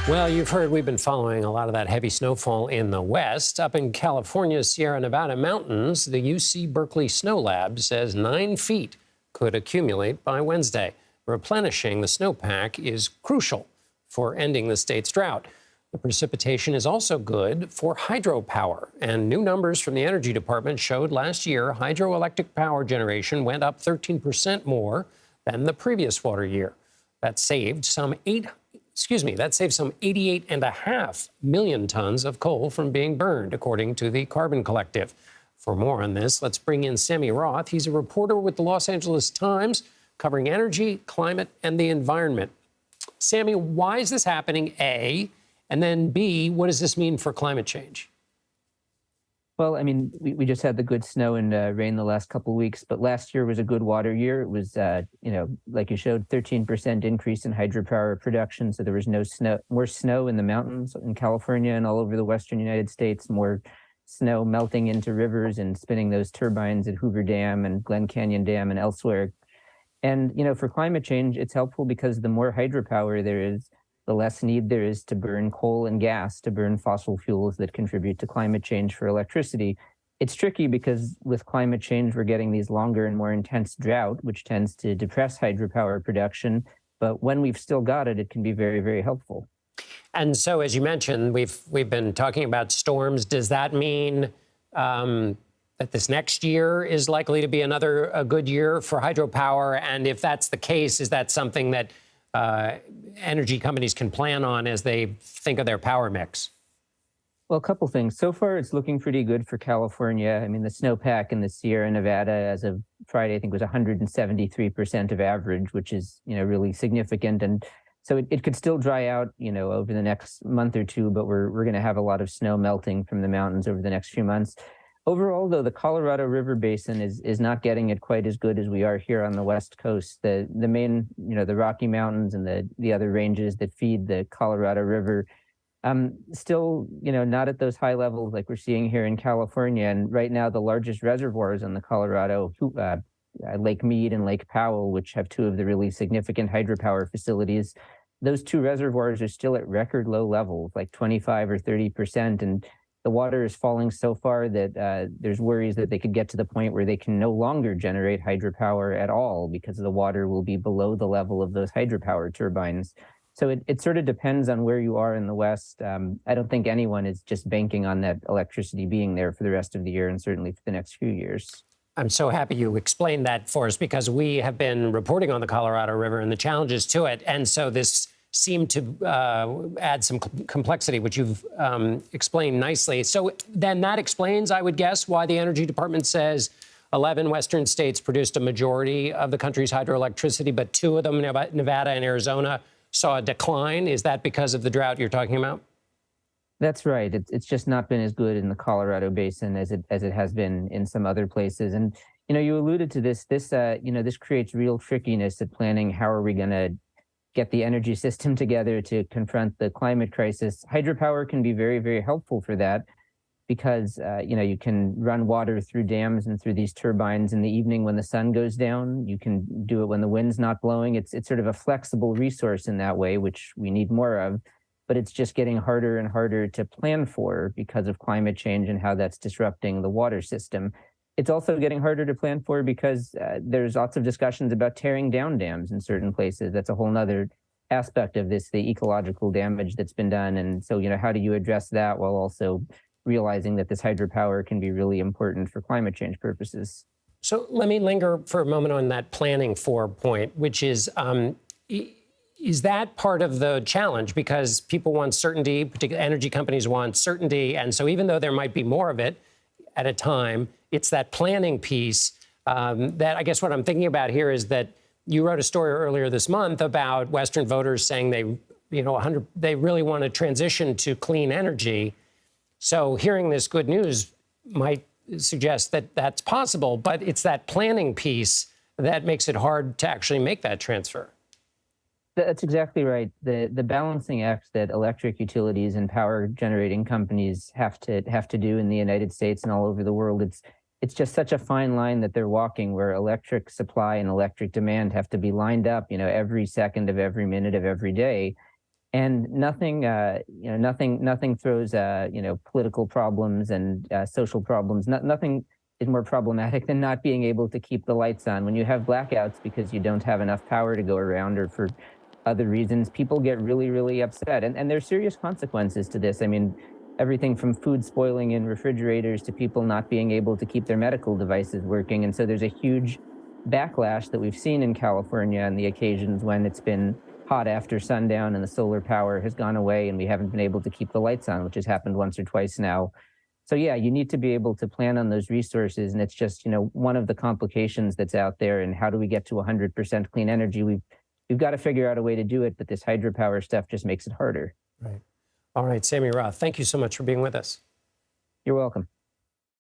Well, you've heard we've been following a lot of that heavy snowfall in the West. Up in California's Sierra Nevada mountains, the UC Berkeley Snow Lab says 9 feet could accumulate by Wednesday. Replenishing the snowpack is crucial for ending the state's drought. The precipitation is also good for hydropower. And new numbers from the Energy Department showed last year hydroelectric power generation went up 13% more than the previous water year. That saved some 88.5 million tons of coal from being burned, according to the Carbon Collective. For more on this, let's bring in Sammy Roth. He's a reporter with the Los Angeles Times covering energy, climate, and the environment. Sammy, why is this happening, A? And then B, what does this mean for climate change? Well, I mean, we just had the good snow and rain the last couple of weeks, but last year was a good water year. It was, like you showed, 13% increase in hydropower production. So there was more snow in the mountains in California and all over the western United States, more snow melting into rivers and spinning those turbines at Hoover Dam and Glen Canyon Dam and elsewhere. And, for climate change, it's helpful because the more hydropower there is, the less need there is to burn coal and gas, to burn fossil fuels that contribute to climate change for electricity. It's tricky because with climate change, we're getting these longer and more intense drought, which tends to depress hydropower production. But when we've still got it, it can be very, very helpful. And so, as you mentioned, we've been talking about storms. Does that mean that this next year is likely to be a good year for hydropower? And if that's the case, is that something that energy companies can plan on as they think of their power mix? Well, a couple things. So far, it's looking pretty good for California. I mean, the snowpack in the Sierra Nevada as of Friday, I think, was 173% of average, which is, really significant. And so it could still dry out, over the next month or two, but we're going to have a lot of snow melting from the mountains over the next few months. Overall, though, the Colorado River Basin is not getting it quite as good as we are here on the West Coast. The main, the Rocky Mountains and the other ranges that feed the Colorado River, still, not at those high levels like we're seeing here in California. And right now, the largest reservoirs in the Colorado, Lake Mead and Lake Powell, which have two of the really significant hydropower facilities, those two reservoirs are still at record low levels, like 25 or 30%. And the water is falling so far that there's worries that they could get to the point where they can no longer generate hydropower at all because the water will be below the level of those hydropower turbines. So it sort of depends on where you are in the West. I don't think anyone is just banking on that electricity being there for the rest of the year and certainly for the next few years. I'm so happy you explained that for us because we have been reporting on the Colorado River and the challenges to it. And so this seemed to add some complexity, which you've explained nicely. So then that explains, I would guess, why the Energy Department says 11 Western states produced a majority of the country's hydroelectricity, but 2 of them, Nevada and Arizona, saw a decline. Is that because of the drought you're talking about? That's right. It's just not been as good in the Colorado Basin as it has been in some other places. And, you alluded to this. This creates real trickiness at planning how are we going to get the energy system together to confront the climate crisis. Hydropower can be very, very helpful for that because, you can run water through dams and through these turbines in the evening when the sun goes down. You can do it when the wind's not blowing. It's sort of a flexible resource in that way, which we need more of, but it's just getting harder and harder to plan for because of climate change and how that's disrupting the water system. It's also getting harder to plan for because there's lots of discussions about tearing down dams in certain places. That's a whole nother aspect of this, the ecological damage that's been done. And so, how do you address that while also realizing that this hydropower can be really important for climate change purposes? So let me linger for a moment on that planning for point, which is that part of the challenge? Because people want certainty, particularly energy companies want certainty. And so even though there might be more of it at a time, it's that planning piece that I guess what I'm thinking about here is that you wrote a story earlier this month about Western voters saying they really want to transition to clean energy. So hearing this good news might suggest that that's possible, but it's that planning piece that makes it hard to actually make that transfer. That's exactly right. The balancing act that electric utilities and power generating companies have to do in the United States and all over the world, it's just such a fine line that they're walking, where electric supply and electric demand have to be lined up, every second of every minute of every day. And nothing, nothing throws, political problems and social problems. Nothing is more problematic than not being able to keep the lights on. When you have blackouts because you don't have enough power to go around or for other reasons, people get really, really upset. And there's serious consequences to this. I mean, everything from food spoiling in refrigerators to people not being able to keep their medical devices working. And so there's a huge backlash that we've seen in California on the occasions when it's been hot after sundown and the solar power has gone away and we haven't been able to keep the lights on, which has happened once or twice now. So yeah, you need to be able to plan on those resources. And it's just, one of the complications that's out there. And how do we get to 100% clean energy? We've got to figure out a way to do it, but this hydropower stuff just makes it harder. Right. All right, Sammy Roth, thank you so much for being with us. You're welcome.